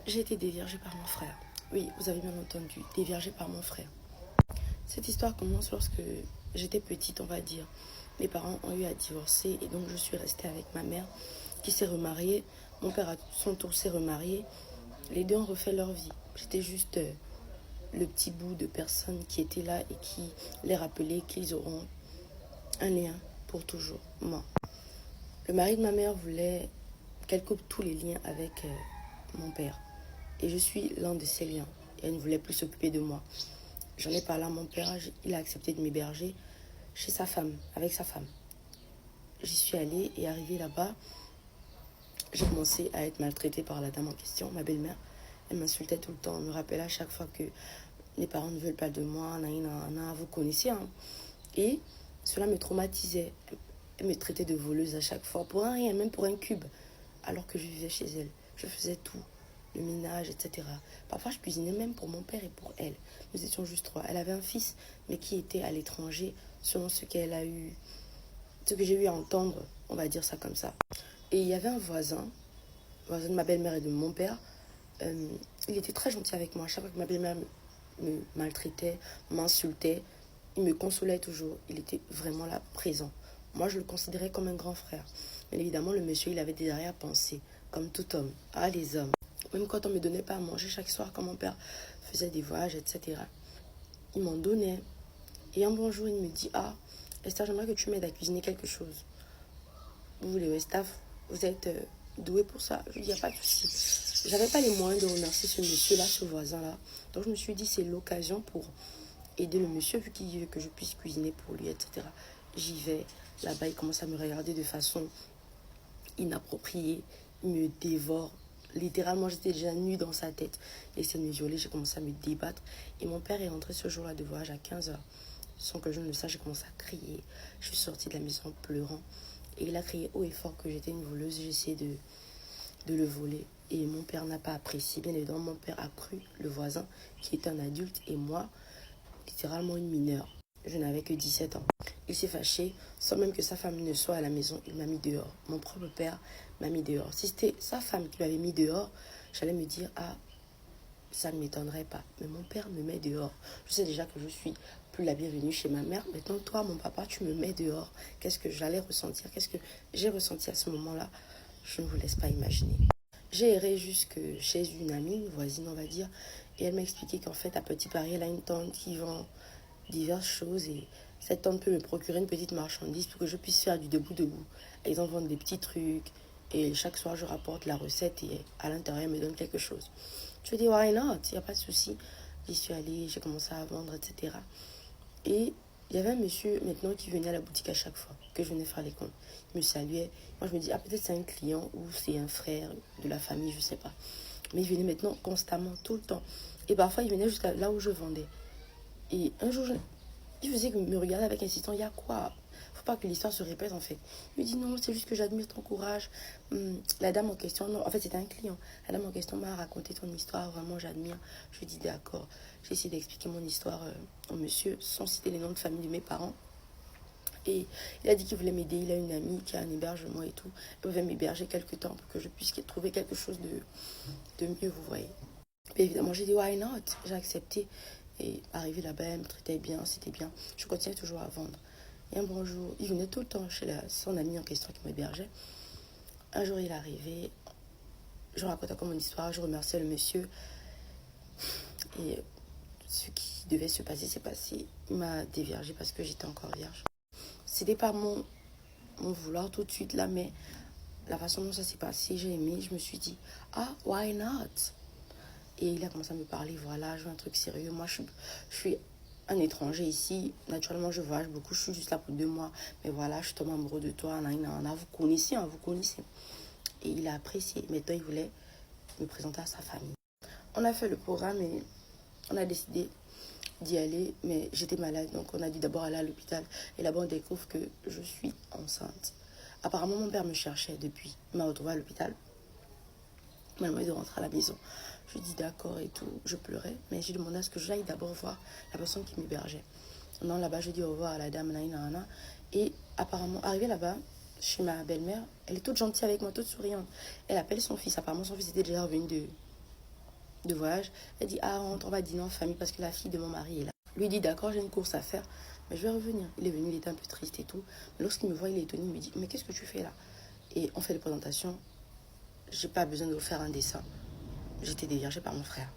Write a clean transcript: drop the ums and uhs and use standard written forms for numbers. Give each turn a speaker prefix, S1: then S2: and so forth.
S1: J'ai été déviergée par mon frère. Oui, vous avez bien entendu, déviergée par mon frère. Cette histoire commence lorsque j'étais petite, on va dire. Mes parents ont eu à divorcer et donc je suis restée avec ma mère qui s'est remariée. Mon père à son tour s'est remarié. Les deux ont refait leur vie. J'étais juste le petit bout de personnes qui étaient là et qui les rappelaient qu'ils auront un lien pour toujours. Moi. Le mari de ma mère voulait qu'elle coupe tous les liens avec mon père. Et je suis l'un de ces liens. Et elle ne voulait plus s'occuper de moi. J'en ai parlé à mon père, il a accepté de m'héberger chez sa femme, avec sa femme. J'y suis allée et arrivée là-bas, j'ai commencé à être maltraitée par la dame en question, ma belle-mère. Elle m'insultait tout le temps, elle me rappelait à chaque fois que mes parents ne veulent pas de moi, vous connaissez. Hein. Et cela me traumatisait. Elle me traitait de voleuse à chaque fois, pour un rien, même pour un cube, alors que je vivais chez elle. Je faisais tout, le ménage, etc. Parfois, je cuisinais même pour mon père et pour elle. Nous étions juste trois. Elle avait un fils, mais qui était à l'étranger, selon ce qu'elle a eu, ce que j'ai eu à entendre, on va dire ça comme ça. Et il y avait un voisin de ma belle-mère et de mon père. Il était très gentil avec moi. À chaque fois que ma belle-mère me maltraitait, m'insultait, il me consolait toujours. Il était vraiment là, présent. Moi, je le considérais comme un grand frère. Mais évidemment, le monsieur, il avait des arrière-pensées, comme tout homme. Ah, les hommes. Même quand on ne me donnait pas à manger chaque soir, quand mon père faisait des voyages, etc., il m'en donnait. Et un bon jour, il me dit, ah, Esther, j'aimerais que tu m'aides à cuisiner quelque chose. Vous, les staff, vous êtes doué pour ça. Je lui dis, il n'y a pas de souci. J'avais pas les moyens de remercier ce monsieur-là, ce voisin-là. Donc, je me suis dit, c'est l'occasion pour aider le monsieur, vu qu'il veut que je puisse cuisiner pour lui, etc. J'y vais. Là-bas, il commence à me regarder de façon inappropriée. Il me dévore. Littéralement, j'étais déjà nue dans sa tête. Il essaie de me violer, j'ai commencé à me débattre. Et mon père est rentré ce jour-là de voyage à 15h. Sans que je ne le sache, j'ai commencé à crier. Je suis sortie de la maison en pleurant. Et il a crié haut et fort que j'étais une voleuse. J'ai essayé de le voler. Et mon père n'a pas apprécié. Bien évidemment, mon père a cru le voisin qui est un adulte et moi, littéralement une mineure. Je n'avais que 17 ans. Il s'est fâché, sans même que sa femme ne soit à la maison, il m'a mis dehors. Mon propre père m'a mis dehors. Si c'était sa femme qui m'avait mis dehors, j'allais me dire, ah, ça ne m'étonnerait pas. Mais mon père me met dehors. Je sais déjà que je suis plus la bienvenue chez ma mère. Maintenant, toi, mon papa, tu me mets dehors. Qu'est-ce que j'allais ressentir? Qu'est-ce que j'ai ressenti à ce moment-là? Je ne vous laisse pas imaginer. J'ai erré jusque chez une amie, une voisine, on va dire. Et elle m'a expliqué qu'en fait, à Petit Paris, elle a une tante qui vend diverses choses. Et cette tante peut me procurer une petite marchandise pour que je puisse faire du debout-debout. Ils en vendent des petits trucs. Et chaque soir, je rapporte la recette et à l'intérieur, elle me donne quelque chose. Je dis, why not? Il n'y a pas de souci. J'y suis allée, j'ai commencé à vendre, etc. Et il y avait un monsieur maintenant qui venait à la boutique à chaque fois que je venais faire les comptes. Il me saluait. Moi, je me dis, ah, peut-être c'est un client ou c'est un frère de la famille, je ne sais pas. Mais il venait maintenant constamment, tout le temps. Et parfois, il venait jusqu'à là où je vendais. Et un jour, il faisait me regarder avec insistance, il y a quoi? Faut pas que l'histoire se répète en fait. Il me dit non, c'est juste que j'admire ton courage. La dame en question, non, en fait c'était un client. La dame en question m'a raconté ton histoire, vraiment j'admire. Je lui dis d'accord. J'ai essayé d'expliquer mon histoire au monsieur sans citer les noms de famille de mes parents. Et il a dit qu'il voulait m'aider. Il a une amie qui a un hébergement et tout. Elle veut m'héberger quelque temps pour que je puisse trouver quelque chose de mieux, vous voyez. Et évidemment, j'ai dit why not? J'ai accepté. Et arrivé là-bas, elle me traitait bien, c'était bien. Je continuais toujours à vendre. Et un bon jour, il venait tout le temps chez son ami en question qui m'hébergeait. Un jour, il est arrivé. Je racontais comme mon histoire, je remerciais le monsieur. Et ce qui devait se passer s'est passé. Il m'a déviergée parce que j'étais encore vierge. C'était pas mon vouloir tout de suite là, mais la façon dont ça s'est passé, j'ai aimé. Je me suis dit, ah, why not? Et il a commencé à me parler, voilà, je veux un truc sérieux. Moi, je suis un étranger ici. Naturellement, je voyage beaucoup. Je suis juste là pour 2 mois. Mais voilà, je suis tombé amoureux de toi. Vous connaissez, hein, vous connaissez. Et il a apprécié. Maintenant, il voulait me présenter à sa famille. On a fait le programme et on a décidé d'y aller. Mais j'étais malade, donc on a dû d'abord aller à l'hôpital. Et là-bas, on découvre que je suis enceinte. Apparemment, mon père me cherchait depuis. Il m'a retrouvée à l'hôpital. Il m'a demandé de rentrer à la maison. Je dis d'accord et tout. Je pleurais, mais j'ai demandé à ce que j'aille d'abord voir la personne qui m'hébergeait. Non, là-bas, je dis au revoir à la dame, nanana. Et apparemment, arrivée là-bas, chez ma belle-mère, elle est toute gentille avec moi, toute souriante. Elle appelle son fils. Apparemment, son fils était déjà revenu de voyage. Elle dit, ah, on va dîner en famille parce que la fille de mon mari est là. Lui dit, d'accord, j'ai une course à faire, mais je vais revenir. Il est venu, il était un peu triste et tout. Mais lorsqu'il me voit, il est étonné, il me dit, mais qu'est-ce que tu fais là? Et on fait les présentations. J'ai pas besoin de vous faire un dessin. J'étais déviergée par mon frère.